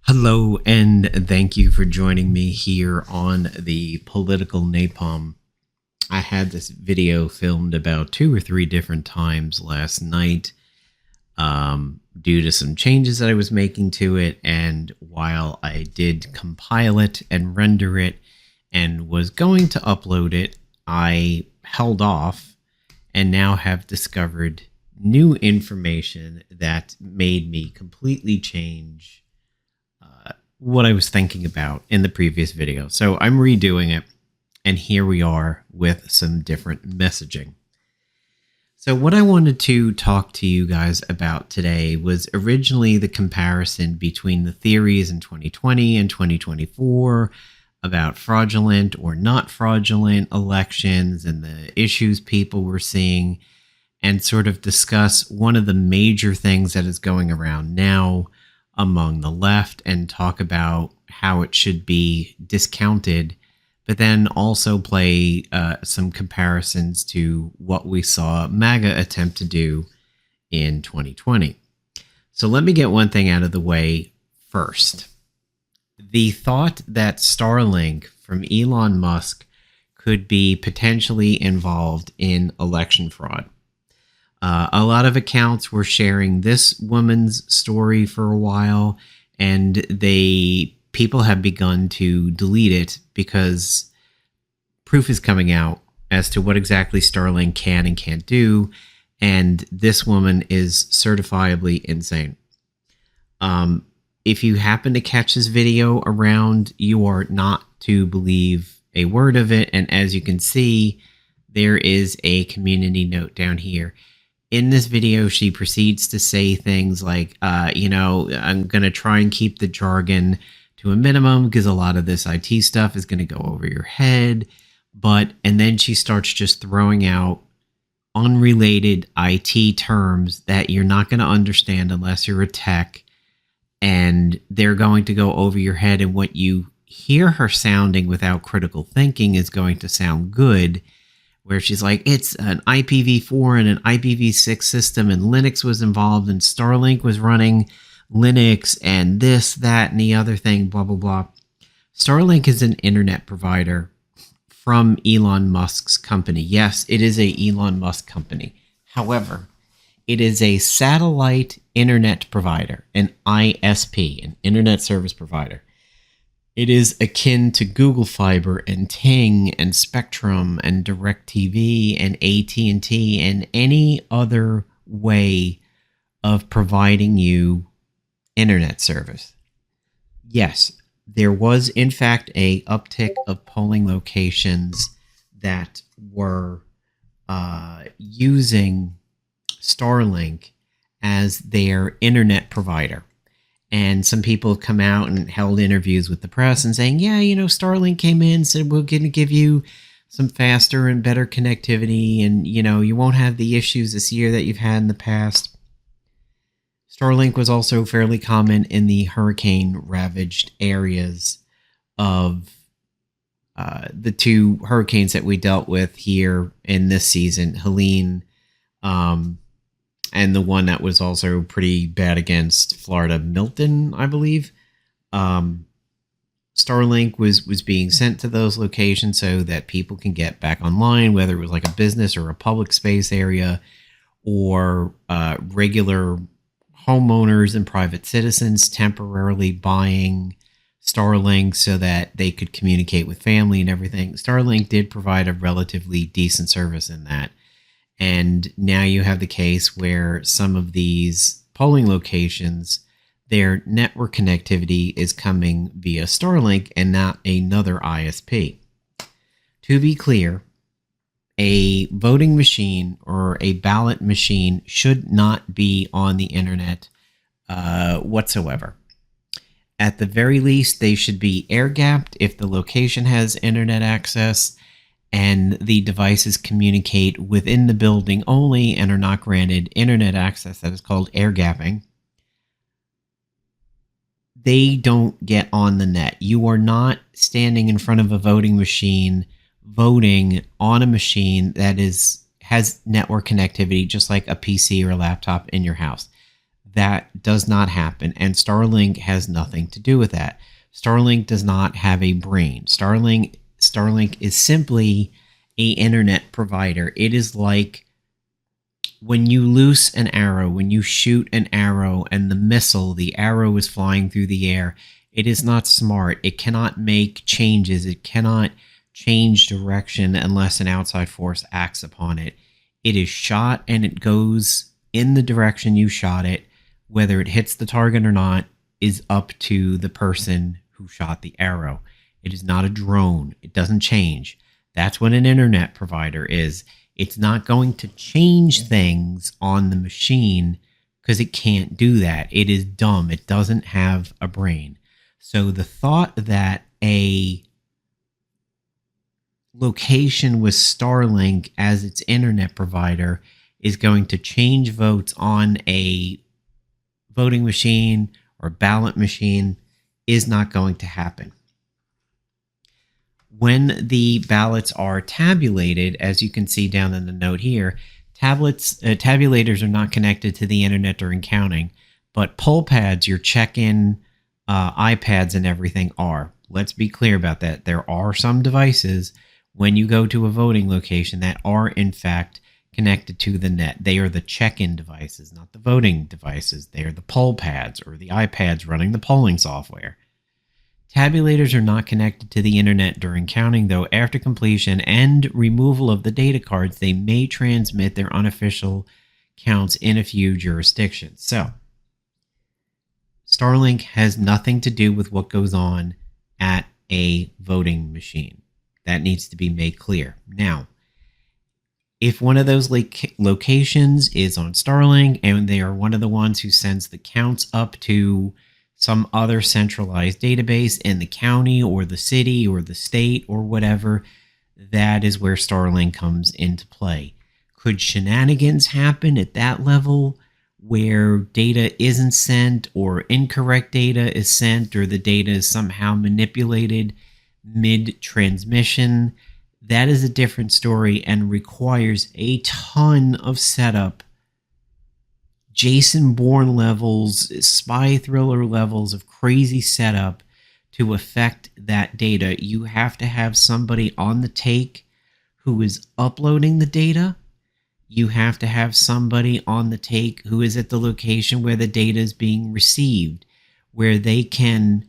Hello, and thank you for joining me here on the Political Napalm. I had this video filmed about 2 or 3 different times last night due to some changes that I was making to it. And while I did compile it and render it and was going to upload it, I held off and now have discovered new information that made me completely change what I was thinking about in the previous video. So I'm redoing it, and here we are with some different messaging. So what I wanted to talk to you guys about today was originally the comparison between the theories in 2020 and 2024 about fraudulent or not fraudulent elections and the issues people were seeing, and sort of discuss one of the major things that is going around now among the left and talk about how it should be discounted, but then also play some comparisons to what we saw MAGA attempt to do in 2020. So let me get one thing out of the way first. The thought that Starlink from Elon Musk could be potentially involved in election fraud. A lot of accounts were sharing this woman's story for a while, and people have begun to delete it because proof is coming out as to what exactly Starlink can and can't do, and this woman is certifiably insane. If you happen to catch this video around, you are not to believe a word of it, and as you can see, there is a community note down here. In this video, she proceeds to say things like, I'm going to try and keep the jargon to a minimum because a lot of this IT stuff is going to go over your head. And then she starts just throwing out unrelated IT terms that you're not going to understand unless you're a tech, and they're going to go over your head. And what you hear her sounding without critical thinking is going to sound good, where she's like, it's an IPv4 and an IPv6 system, and Linux was involved, and Starlink was running Linux, and this, that, and the other thing, blah, blah, blah. Starlink is an internet provider from Elon Musk's company. Yes, it is a Elon Musk company. However, it is a satellite internet provider, an ISP, an internet service provider. It is akin to Google Fiber and Ting and Spectrum and DirecTV and AT&T and any other way of providing you internet service. Yes, there was in fact a uptick of polling locations that were using Starlink as their internet provider. And some people have come out and held interviews with the press and saying, Starlink came in, said, we're going to give you some faster and better connectivity. And, you won't have the issues this year that you've had in the past. Starlink was also fairly common in the hurricane-ravaged areas of the 2 hurricanes that we dealt with here in this season, Helene, and the one that was also pretty bad against Florida, Milton, I believe. Starlink was being sent to those locations so that people can get back online, whether it was like a business or a public space area, or regular homeowners and private citizens temporarily buying Starlink so that they could communicate with family and everything. Starlink did provide a relatively decent service in that. And now you have the case where some of these polling locations, their network connectivity is coming via Starlink and not another ISP. To be clear, a voting machine or a ballot machine should not be on the internet whatsoever. At the very least, they should be air-gapped if the location has internet access and the devices communicate within the building only and are not granted internet access. That is called air gapping. They don't get on the net. You are not standing in front of a voting machine, voting on a machine that has network connectivity, just like a PC or a laptop in your house. that does not happen, and Starlink has nothing to do with that. Starlink does not have a brain. Starlink is simply a internet provider. It is like when you loose an arrow, when you shoot an arrow and the arrow is flying through the air, it is not smart. It cannot make changes. It cannot change direction unless an outside force acts upon it. It is shot and it goes in the direction you shot it. Whether it hits the target or not is up to the person who shot the arrow. It is not a drone. It doesn't change. That's what an internet provider is. It's not going to change things on the machine because it can't do that. It is dumb. It doesn't have a brain. So the thought that a location with Starlink as its internet provider is going to change votes on a voting machine or ballot machine is not going to happen. When the ballots are tabulated, as you can see down in the note here, tabulators are not connected to the internet during counting, but poll pads, your check-in iPads and everything are. Let's be clear about that. There are some devices when you go to a voting location that are in fact connected to the net. They are the check-in devices, not the voting devices. They are the poll pads or the iPads running the polling software. Tabulators are not connected to the internet during counting, though after completion and removal of the data cards, they may transmit their unofficial counts in a few jurisdictions. So, Starlink has nothing to do with what goes on at a voting machine. That needs to be made clear. Now, if one of those locations is on Starlink and they are one of the ones who sends the counts up to some other centralized database in the county or the city or the state or whatever, that is where Starlink comes into play. Could shenanigans happen at that level where data isn't sent or incorrect data is sent or the data is somehow manipulated mid-transmission? That is a different story and requires a ton of setup. Jason Bourne levels, spy thriller levels of crazy setup to affect that data. You have to have somebody on the take who is uploading the data. You have to have somebody on the take who is at the location where the data is being received, where they can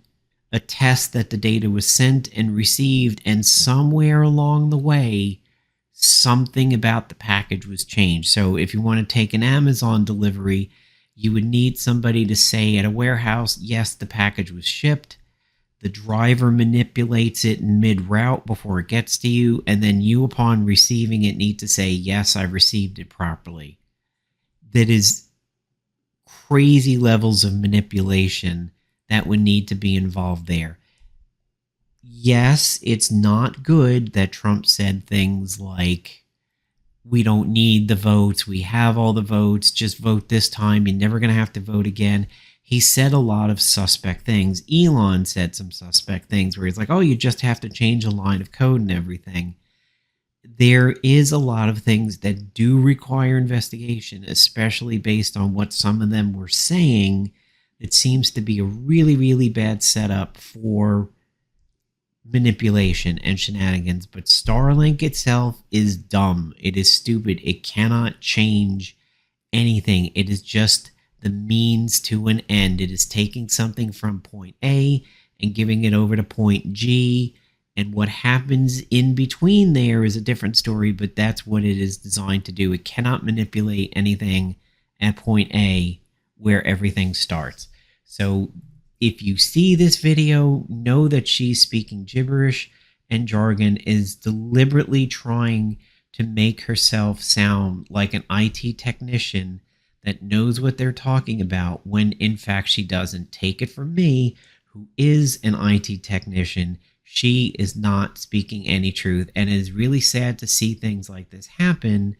attest that the data was sent and received, and somewhere along the way, something about the package was changed. So if you want to take an Amazon delivery, you would need somebody to say at a warehouse, yes, the package was shipped. The driver manipulates it in mid-route before it gets to you, and then you, upon receiving it, need to say, yes, I received it properly. That is crazy levels of manipulation that would need to be involved there. Yes, it's not good that Trump said things like, we don't need the votes, we have all the votes, just vote this time, you're never going to have to vote again. He said a lot of suspect things. Elon said some suspect things where he's like, oh, you just have to change a line of code and everything. There is a lot of things that do require investigation, especially based on what some of them were saying. It seems to be a really, really bad setup for manipulation and shenanigans. But Starlink itself is dumb. It is stupid. It cannot change anything. It is just the means to an end. It is taking something from point A and giving it over to point G. And what happens in between there is a different story, but that's what it is designed to do. It cannot manipulate anything at point A where everything starts. So if you see this video, know that she's speaking gibberish and jargon, is deliberately trying to make herself sound like an IT technician that knows what they're talking about when in fact she doesn't. Take it from me, who is an IT technician. She is not speaking any truth, and it is really sad to see things like this happen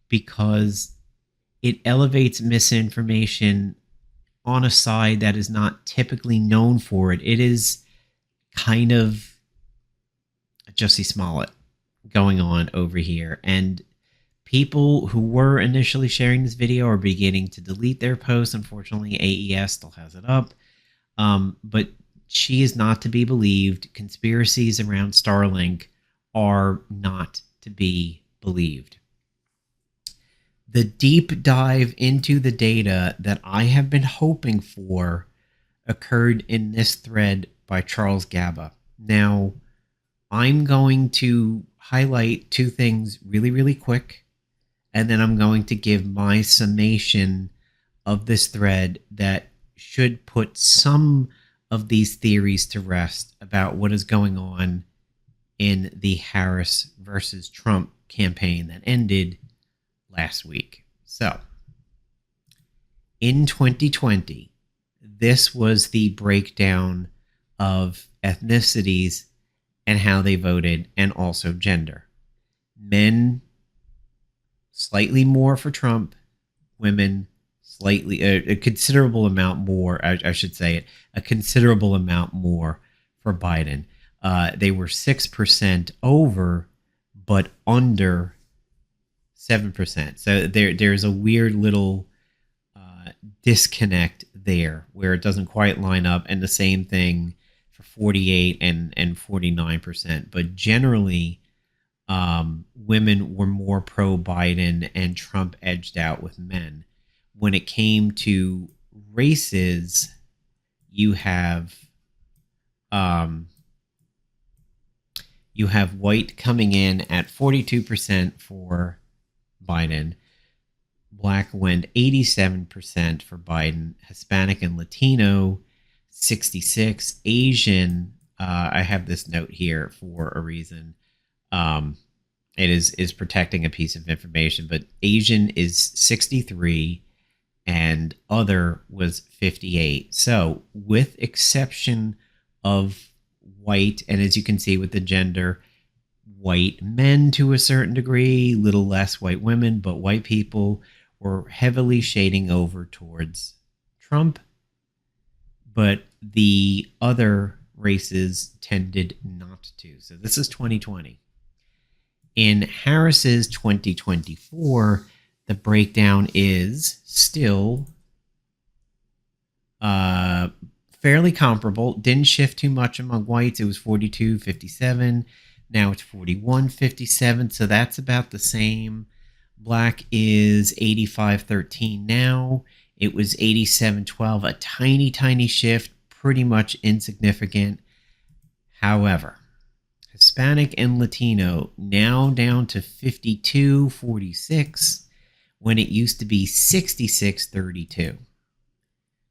because it elevates misinformation on a side that is not typically known for it. It is kind of Jussie Smollett going on over here, and People who were initially sharing this video are beginning to delete their posts. Unfortunately, AES still has it up. But she is not to be believed. Conspiracies around Starlink are not to be believed. The deep dive into the data that I have been hoping for occurred in this thread by Charles Gaba. Now, I'm going to highlight two things really, really quick, and then I'm going to give my summation of this thread that should put some of these theories to rest about what is going on in the Harris versus Trump campaign that ended last week. So, in 2020, this was the breakdown of ethnicities and how they voted, and also gender. Men slightly more for Trump, women slightly, a considerable amount more, I should say it, a considerable amount more for Biden. They were 6% over, but under 7%. So there's a weird little disconnect there where it doesn't quite line up, and the same thing for 48 and 49%. But generally, women were more pro-Biden, and Trump edged out with men. When it came to races, you have white coming in at 42% for Biden. Black went 87% for Biden. Hispanic and Latino, 66. Asian, I have this note here for a reason. It is protecting a piece of information, but Asian is 63 and other was 58. So with exception of white, and as you can see with the gender, white men to a certain degree, little less white women, but white people were heavily shading over towards Trump, but the other races tended not to. So this is 2020. In Harris's 2024, the breakdown is still fairly comparable. Didn't shift too much among whites. It was 42-57. Now it's 41-57. So that's about the same. Black is 85-13 now. It was 87-12. A tiny, tiny shift. Pretty much insignificant. However, Hispanic and Latino now down to 52-46 when it used to be 66-32.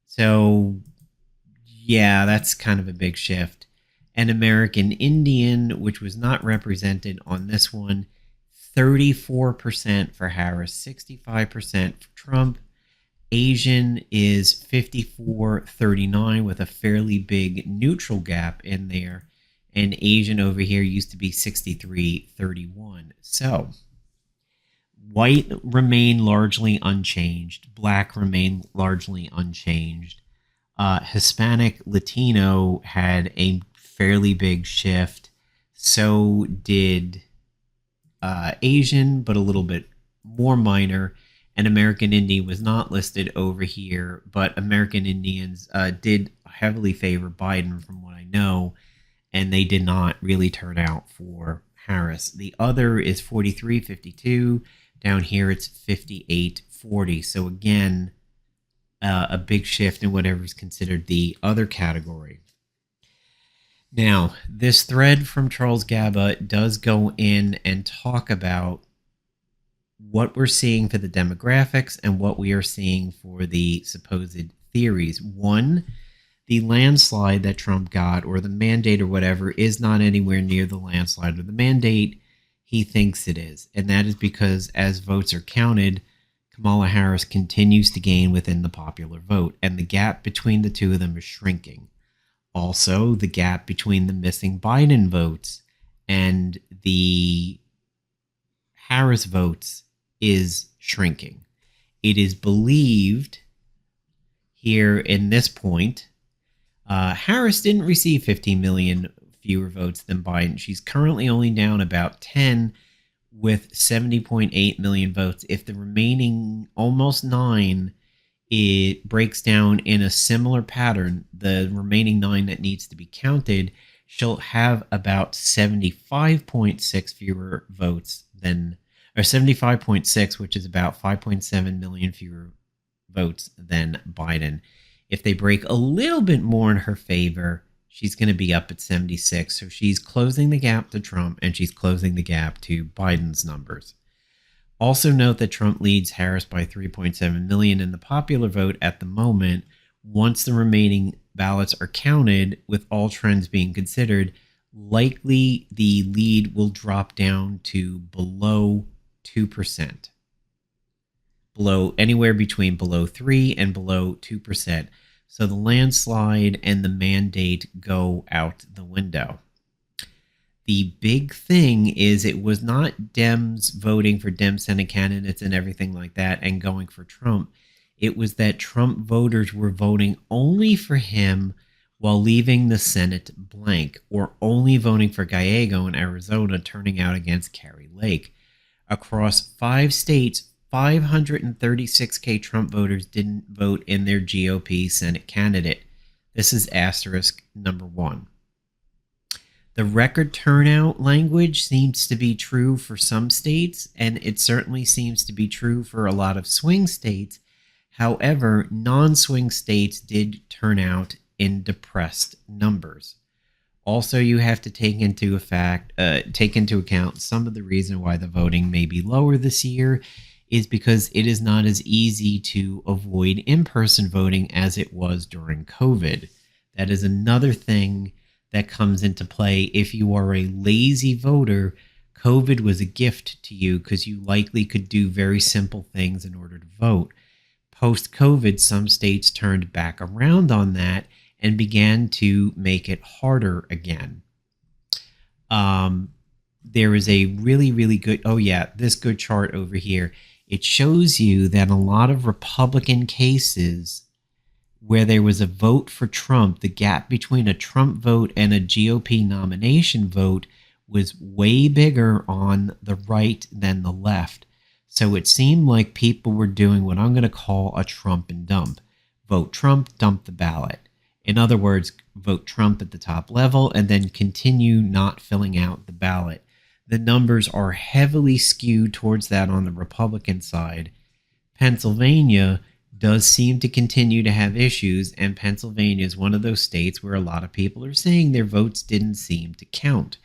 So, yeah, that's kind of a big shift. And American Indian, which was not represented on this one, 34% for Harris, 65% for Trump. Asian is 54-39 with a fairly big neutral gap in there. And Asian over here used to be 63-31. So, white remained largely unchanged. Black remained largely unchanged. Hispanic, Latino had a fairly big shift. So did Asian, but a little bit more minor. And American Indian was not listed over here, but American Indians did heavily favor Biden from what I know, and they did not really turn out for Harris. The other is 43-52. Down here it's 58-40. So again, a big shift in whatever is considered the other category. Now, this thread from Charles Gaba does go in and talk about what we're seeing for the demographics and what we are seeing for the supposed theories. One, the landslide that Trump got, or the mandate or whatever, is not anywhere near the landslide or the mandate he thinks it is. And that is because as votes are counted, Kamala Harris continues to gain within the popular vote, and the gap between the two of them is shrinking. Also, the gap between the missing Biden votes and the Harris votes is shrinking. It is believed here in this point, Harris didn't receive 15 million fewer votes than Biden. She's currently only down about 10, with 70.8 million votes. If the remaining almost 9, it breaks down in a similar pattern, the remaining 9 that needs to be counted, she'll have about 75.6 fewer votes than, or 75.6, which is about 5.7 million fewer votes than Biden. If they break a little bit more in her favor, she's going to be up at 76. So she's closing the gap to Trump, and she's closing the gap to Biden's numbers. Also note that Trump leads Harris by 3.7 million in the popular vote at the moment. Once the remaining ballots are counted, with all trends being considered, likely the lead will drop down to below 2%. Below, anywhere between below 3 and below 2%. So the landslide and the mandate go out the window. The big thing is it was not Dems voting for Dem Senate candidates and everything like that and going for Trump. It was that Trump voters were voting only for him while leaving the Senate blank, or only voting for Gallego in Arizona, turning out against Kari Lake. Across 5 states, 536K Trump voters didn't vote in their GOP Senate candidate. This is asterisk number 1. The record turnout language seems to be true for some states, and it certainly seems to be true for a lot of swing states. However, non-swing states did turn out in depressed numbers. Also, you have to take into account some of the reason why the voting may be lower this year is because it is not as easy to avoid in-person voting as it was during COVID. That is another thing that comes into play. If you are a lazy voter, COVID was a gift to you because you likely could do very simple things in order to vote. Post-COVID, some states turned back around on that and began to make it harder again. There is a really, really good, this good chart over here. It shows you that a lot of Republican cases where there was a vote for Trump, the gap between a Trump vote and a GOP nomination vote was way bigger on the right than the left. So it seemed like people were doing what I'm going to call a Trump and dump. Vote Trump, dump the ballot. In other words, vote Trump at the top level and then continue not filling out the ballot. The numbers are heavily skewed towards that on the Republican side. Pennsylvania does seem to continue to have issues, and Pennsylvania is one of those states where a lot of people are saying their votes didn't seem to count.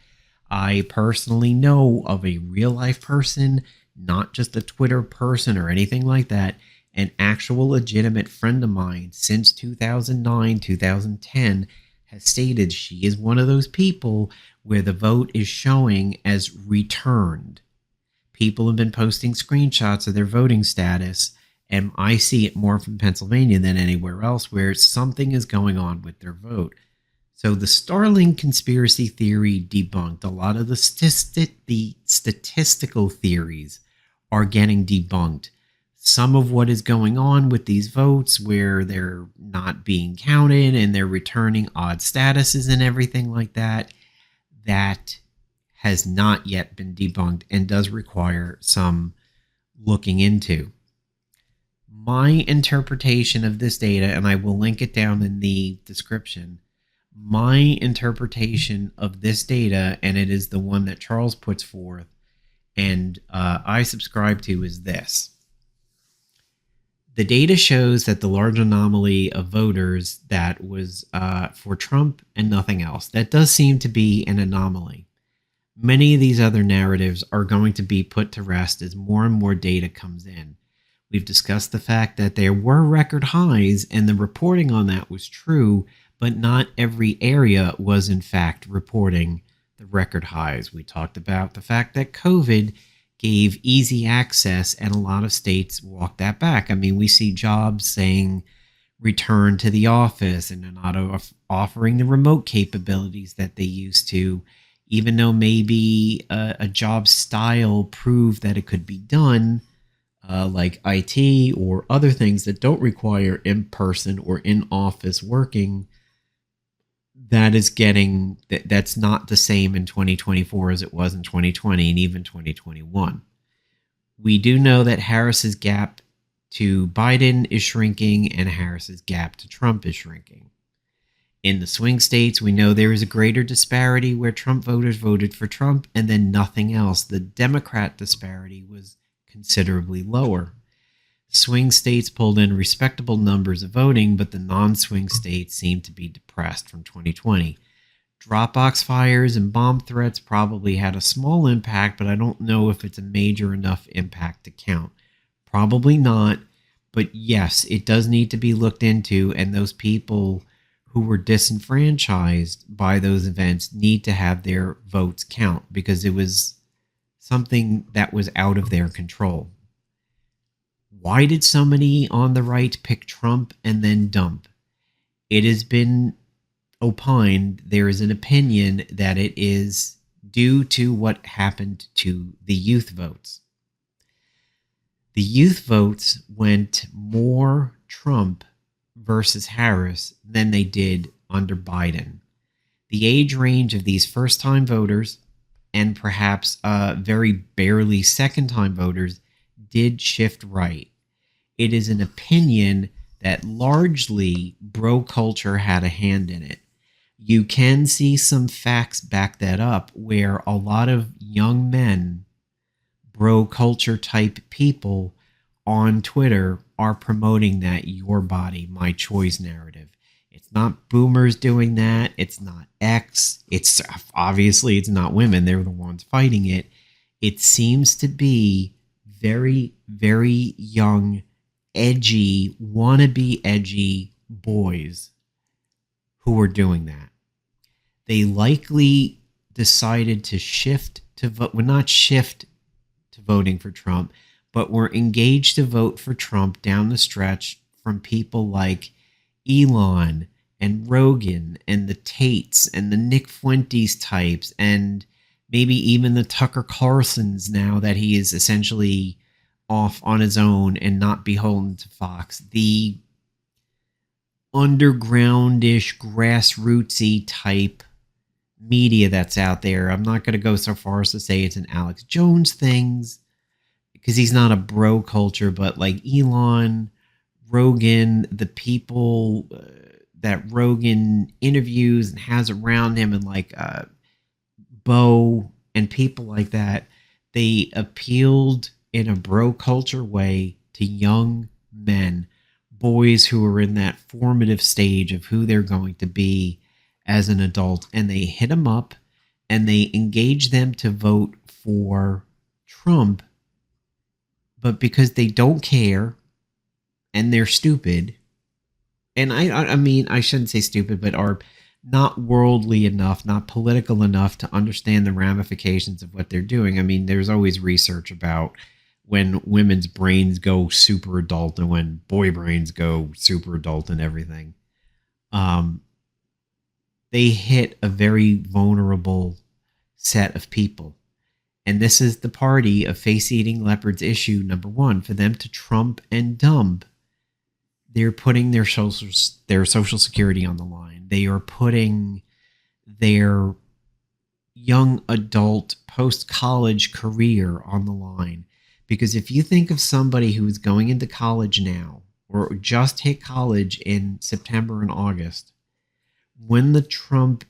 I personally know of a real-life person, not just a Twitter person or anything like that, an actual legitimate friend of mine since 2009, 2010, has stated she is one of those people where the vote is showing as returned. People have been posting screenshots of their voting status, and I see it more from Pennsylvania than anywhere else where something is going on with their vote. So the Starlink conspiracy theory debunked. A lot of the statistical theories are getting debunked. Some of what is going on with these votes where they're not being counted and they're returning odd statuses and everything like that, that has not yet been debunked and does require some looking into. My interpretation of this data, and I will link it down in the description, my interpretation of this data, and it is the one that Charles puts forth and I subscribe to, is this. The data shows that the large anomaly of voters that was for Trump and nothing else, that does seem to be an anomaly. Many of these other narratives are going to be put to rest as more and more data comes in. We've discussed the fact that there were record highs and the reporting on that was true, but not every area was in fact reporting the record highs. We talked about the fact that COVID gave easy access and a lot of states walked that back. I mean, we see jobs saying return to the office and they're not offering the remote capabilities that they used to, even though maybe a job style proved that it could be done, like IT or other things that don't require in-person or in-office working. that's not the same in 2024 as it was in 2020 and even 2021. We do know that Harris's gap to Biden is shrinking and Harris's gap to Trump is shrinking. In the swing states, we know there is a greater disparity where Trump voters voted for Trump and then nothing else. The Democrat disparity was considerably lower. Swing states pulled in respectable numbers of voting, but the non-swing states seemed to be depressed from 2020. Dropbox fires and bomb threats probably had a small impact, but I don't know if it's a major enough impact to count. Probably not, but yes, it does need to be looked into, and those people who were disenfranchised by those events need to have their votes count because it was something that was out of their control. Why did somebody on the right pick Trump and then dump? It has been opined, there is an opinion that it is due to what happened to the youth votes. The youth votes went more Trump versus Harris than they did under Biden. The age range of these first-time voters and perhaps very barely second-time voters did shift right. It is an opinion that largely bro culture had a hand in it. You can see some facts back that up where a lot of young men, bro culture type people on Twitter are promoting that your body, my choice narrative. It's not boomers doing that. It's not X. It's obviously it's not women. They're the ones fighting it. It seems to be very, very young, edgy, wannabe edgy boys who are doing that. They likely decided to shift to vote. Well, not shift to voting for Trump, but were engaged to vote for Trump down the stretch from people like Elon and Rogan and the Tates and the Nick Fuentes types and maybe even the Tucker Carlsons now that he is essentially off on his own and not beholden to Fox. The undergroundish, grassrootsy type media that's out there. I'm not going to go so far as to say it's an Alex Jones things because he's not a bro culture, but like Elon, Rogan, the people that Rogan interviews and has around him and like Bo and people like that, they appealed in a bro culture way to young men, boys who are in that formative stage of who they're going to be as an adult, and they hit them up and they engage them to vote for Trump, but because they don't care and they're stupid, and I mean, I shouldn't say stupid, but are not worldly enough, not political enough to understand the ramifications of what they're doing. I mean, there's always research about when women's brains go super adult and when boy brains go super adult and everything. They hit a very vulnerable set of people. And this is the party of face-eating leopards issue number one. For them to trump and dump, they're putting their social security on the line. They are putting their young adult post-college career on the line. Because if you think of somebody who is going into college now or just hit college in September and August, when the Trump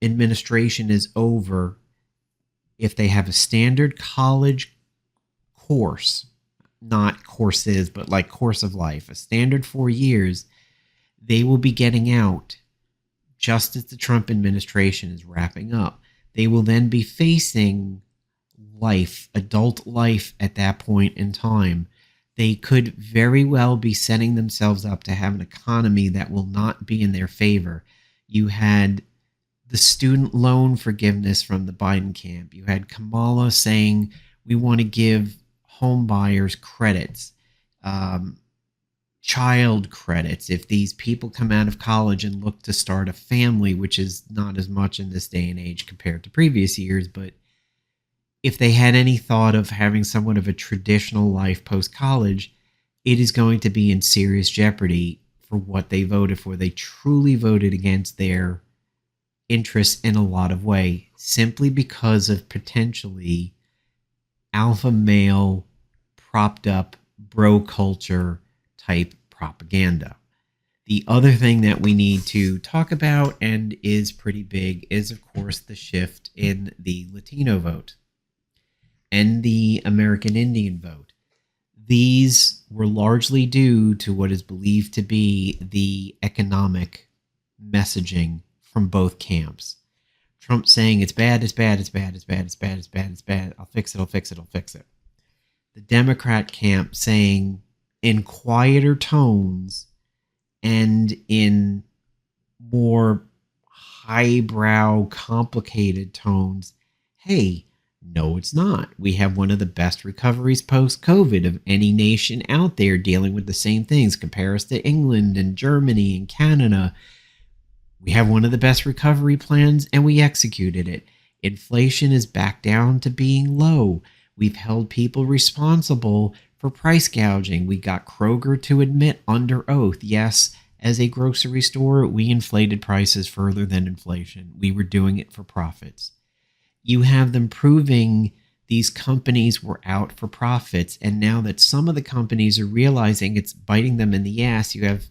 administration is over, if they have a standard college course, not courses, but like course of life, a standard 4 years, they will be getting out just as the Trump administration is wrapping up. They will then be facing life, adult life at that point in time. They could very well be setting themselves up to have an economy that will not be in their favor. You had the student loan forgiveness from the Biden camp. You had Kamala saying we want to give home buyers credits, child credits. If these people come out of college and look to start a family, which is not as much in this day and age compared to previous years, but if they had any thought of having somewhat of a traditional life post-college, it is going to be in serious jeopardy for what they voted for. They truly voted against their interests in a lot of way, simply because of potentially alpha male propped up bro culture type propaganda. The other thing that we need to talk about and is pretty big is, of course, the shift in the Latino vote and the American Indian vote. These were largely due to what is believed to be the economic messaging from both camps. Trump saying it's bad, it's bad, it's bad, it's bad, it's bad, it's bad, it's bad. I'll fix it, I'll fix it, I'll fix it. The Democrat camp saying in quieter tones and in more highbrow, complicated tones, hey, no, it's not. We have one of the best recoveries post-COVID of any nation out there dealing with the same things. Compare us to England and Germany and Canada. We have one of the best recovery plans, and we executed it. Inflation is back down to being low. We've held people responsible for price gouging. We got Kroger to admit under oath, yes, as a grocery store, we inflated prices further than inflation. We were doing it for profits. You have them proving these companies were out for profits, and now that some of the companies are realizing it's biting them in the ass, you have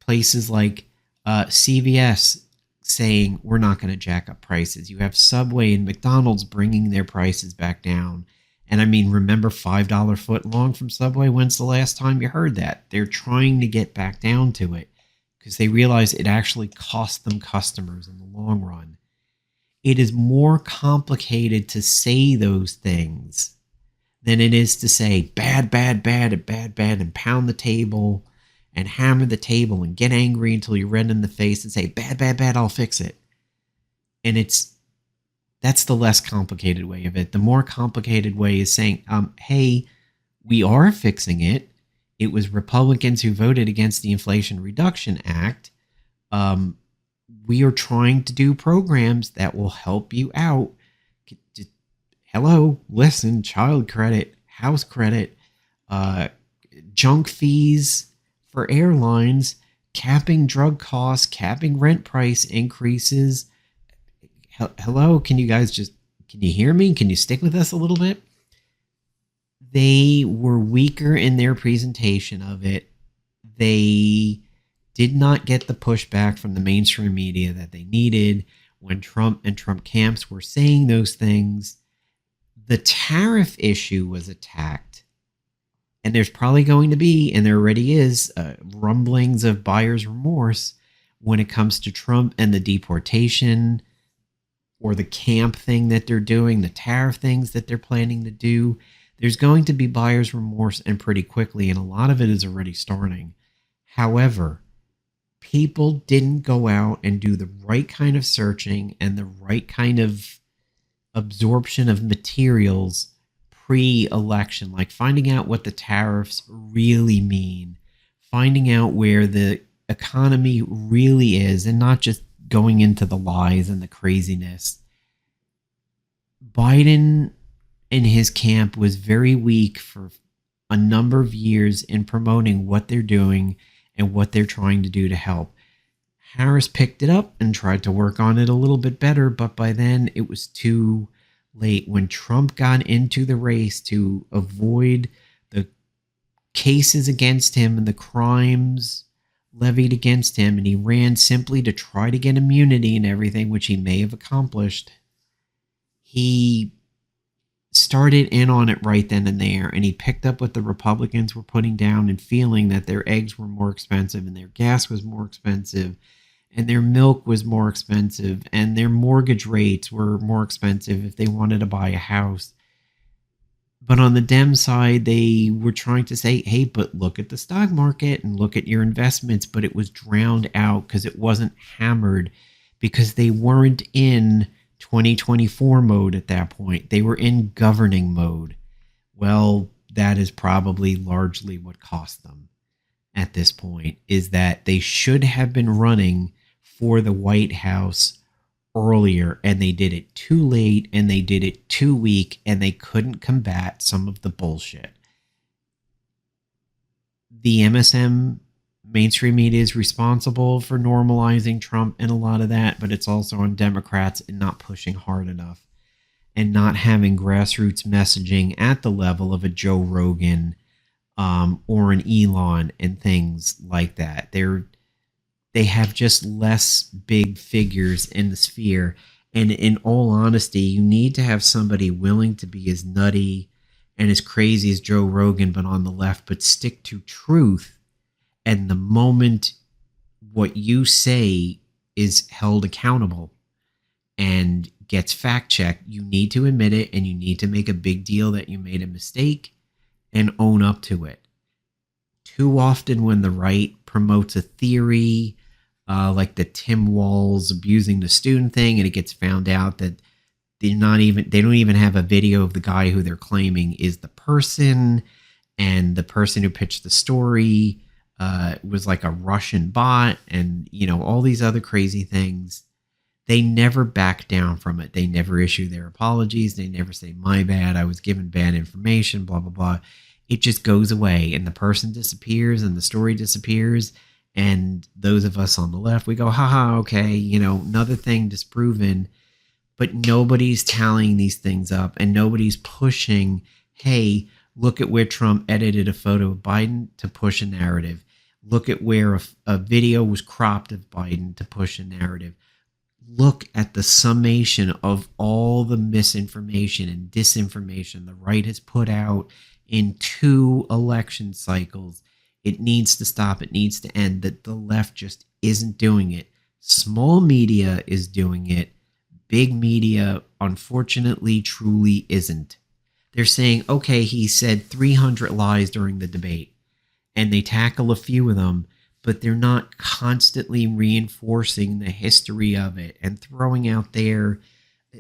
places like CVS saying we're not going to jack up prices. You have Subway and McDonald's bringing their prices back down. And I mean, remember $5 foot long from Subway? When's the last time you heard that? They're trying to get back down to it because they realize it actually costs them customers in the long run. It is more complicated to say those things than it is to say bad, bad, bad, and bad, bad, and pound the table and hammer the table and get angry until you're red in the face and say, bad, bad, bad, I'll fix it. And that's the less complicated way of it. The more complicated way is saying, hey, we are fixing it. It was Republicans who voted against the Inflation Reduction Act. We are trying to do programs that will help you out. Hello, listen, child credit, house credit, junk fees for airlines, capping drug costs, capping rent price increases. Hello, can you hear me? Can you stick with us a little bit? They were weaker in their presentation of it. They did not get the pushback from the mainstream media that they needed when Trump and Trump camps were saying those things. The tariff issue was attacked. And there's probably going to be, and there already is, rumblings of buyer's remorse when it comes to Trump and the deportation or the camp thing that they're doing, the tariff things that they're planning to do. There's going to be buyer's remorse, and pretty quickly, and a lot of it is already starting. However, people didn't go out and do the right kind of searching and the right kind of absorption of materials pre-election, like finding out what the tariffs really mean, finding out where the economy really is, and not just going into the lies and the craziness. Biden and his camp was very weak for a number of years in promoting what they're doing and what they're trying to do to help. Harris picked it up and tried to work on it a little bit better, but by then it was too late. When Trump got into the race to avoid the cases against him and the crimes levied against him, and he ran simply to try to get immunity and everything, which he may have accomplished, he started in on it right then and there, and he picked up what the Republicans were putting down and feeling that their eggs were more expensive and their gas was more expensive and their milk was more expensive and their mortgage rates were more expensive if they wanted to buy a house. But on the Dem side, they were trying to say, hey, but look at the stock market and look at your investments, but it was drowned out because it wasn't hammered, because they weren't in 2024 mode at that point. They were in governing mode. Well, that is probably largely what cost them at this point, is that they should have been running for the White House earlier, and they did it too late, and they did it too weak, and they couldn't combat some of the bullshit. The MSM mainstream media is responsible for normalizing Trump and a lot of that, but it's also on Democrats and not pushing hard enough and not having grassroots messaging at the level of a Joe Rogan or an Elon and things like that. They have just less big figures in the sphere. And in all honesty, you need to have somebody willing to be as nutty and as crazy as Joe Rogan, but on the left, but stick to truth. And the moment what you say is held accountable and gets fact checked, you need to admit it and you need to make a big deal that you made a mistake and own up to it. Too often when the right promotes a theory, like the Tim Walz abusing the student thing, and it gets found out that they don't even have a video of the guy who they're claiming is the person, and the person who pitched the story was like a Russian bot, and all these other crazy things. They never back down from it. They never issue their apologies. They never say, my bad, I was given bad information, blah, blah, blah. It just goes away and the person disappears and the story disappears. And those of us on the left, we go, haha, okay, another thing disproven. But nobody's tallying these things up and nobody's pushing, hey, look at where Trump edited a photo of Biden to push a narrative. Look at where a video was cropped of Biden to push a narrative. Look at the summation of all the misinformation and disinformation the right has put out in 2 election cycles. It needs to stop. It needs to end. That the left just isn't doing it. Small media is doing it. Big media, unfortunately, truly isn't. They're saying, okay, he said 300 lies during the debate, and they tackle a few of them, but they're not constantly reinforcing the history of it and throwing out there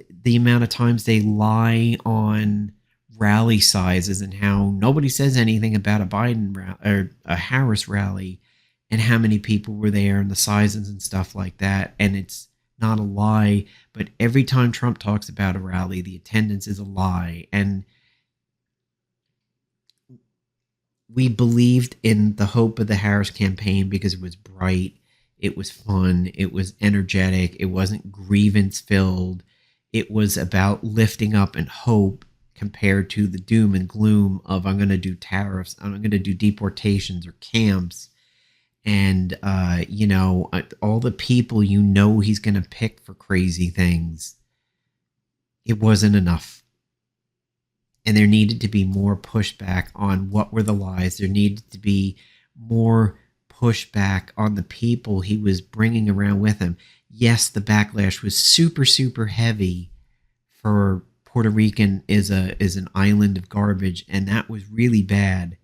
the amount of times they lie on rally sizes and how nobody says anything about a Biden or a Harris rally and how many people were there and the sizes and stuff like that. And it's not a lie, but every time Trump talks about a rally, the attendance is a lie. And we believed in the hope of the Harris campaign because it was bright, it was fun, it was energetic, it wasn't grievance filled. It was about lifting up and hope compared to the doom and gloom of I'm going to do tariffs, I'm going to do deportations or camps. And, all the people he's going to pick for crazy things. It wasn't enough. And there needed to be more pushback on what were the lies. There needed to be more pushback on the people he was bringing around with him. Yes, the backlash was super, super heavy for Puerto Rican is an island of garbage, and that was really bad.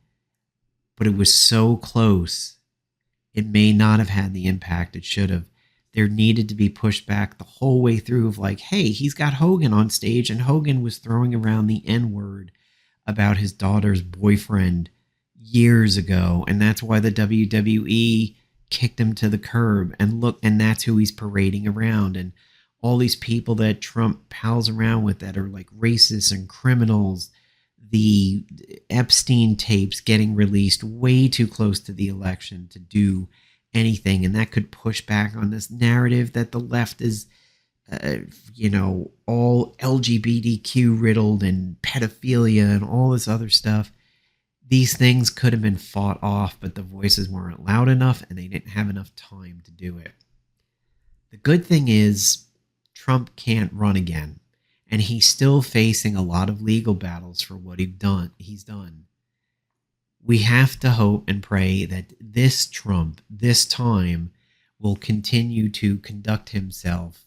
But it was so close. It may not have had the impact it should have. There needed to be pushback the whole way through of like, hey, he's got Hogan on stage, and Hogan was throwing around the N-word about his daughter's boyfriend years ago, and that's why the WWE kicked him to the curb. And that's who he's parading around, and all these people that Trump pals around with that are like racists and criminals. The Epstein tapes getting released way too close to the election to do anything, and that could push back on this narrative that the left is, all LGBTQ riddled and pedophilia and all this other stuff. These things could have been fought off, but the voices weren't loud enough, and they didn't have enough time to do it. The good thing is Trump can't run again, and he's still facing a lot of legal battles for what he's done. We have to hope and pray that this Trump, this time, will continue to conduct himself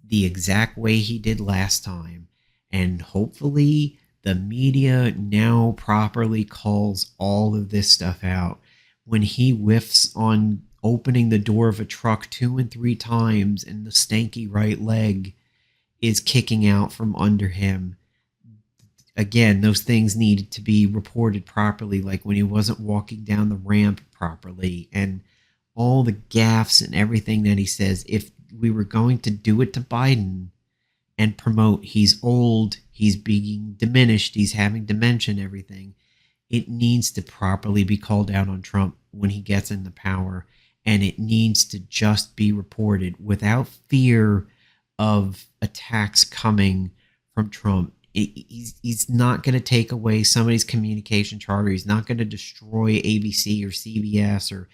the exact way he did last time. And hopefully the media now properly calls all of this stuff out. When he whiffs on opening the door of a truck 2 and 3 times and the stanky right leg is kicking out from under him, again, those things needed to be reported properly, like when he wasn't walking down the ramp properly, and all the gaffes and everything that he says. If we were going to do it to Biden and promote he's old, he's being diminished, he's having dementia and everything, it needs to properly be called out on Trump when he gets into power, and it needs to just be reported without fear of attacks coming from Trump. He's not going to take away somebody's communication charter. He's not going to destroy ABC or CBS or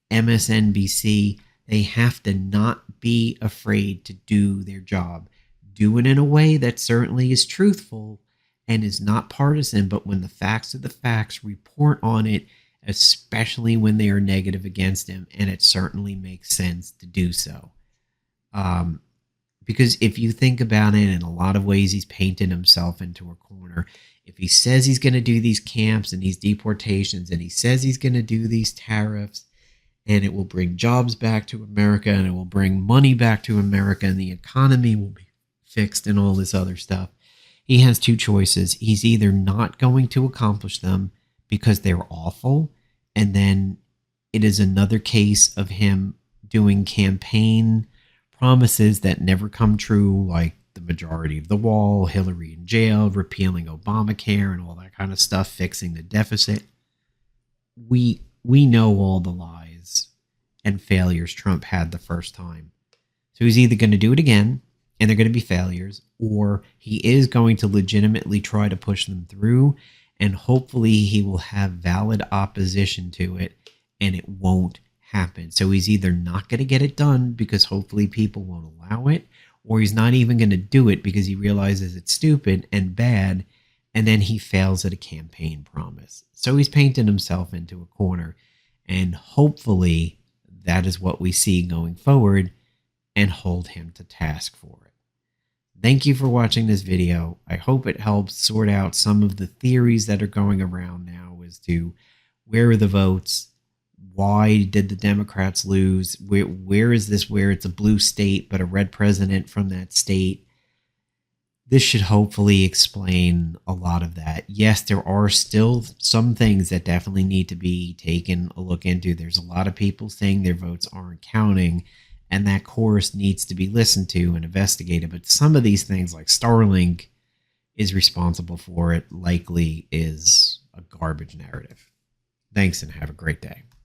MSNBC. They have to not be afraid to do their job. Do it in a way that certainly is truthful and is not partisan, but when the facts are the facts, report on it, especially when they are negative against him, and it certainly makes sense to do so. Because if you think about it, in a lot of ways, he's painted himself into a corner. If he says he's going to do these camps and these deportations, and he says he's going to do these tariffs, and it will bring jobs back to America, and it will bring money back to America, and the economy will be fixed and all this other stuff, he has two choices. He's either not going to accomplish them because they're awful, and then it is another case of him doing campaign promises that never come true, like the majority of the wall, Hillary in jail, repealing Obamacare, and all that kind of stuff, fixing the deficit. We know all the lies and failures Trump had the first time. So he's either going to do it again, and they're going to be failures, or he is going to legitimately try to push them through, and hopefully he will have valid opposition to it, and it won't happen. So he's either not going to get it done because hopefully people won't allow it, or he's not even going to do it because he realizes it's stupid and bad, and then he fails at a campaign promise. So he's painted himself into a corner, and hopefully that is what we see going forward, and hold him to task for it. Thank you for watching this video. I hope it helps sort out some of the theories that are going around now as to where are the votes, why did the Democrats lose, where is this where it's a blue state but a red president from that state. This should hopefully explain a lot of that. Yes, there are still some things that definitely need to be taken a look into. There's a lot of people saying their votes aren't counting, and that chorus needs to be listened to and investigated. But some of these things, like Starlink is responsible for it, likely is a garbage narrative. Thanks, and have a great day.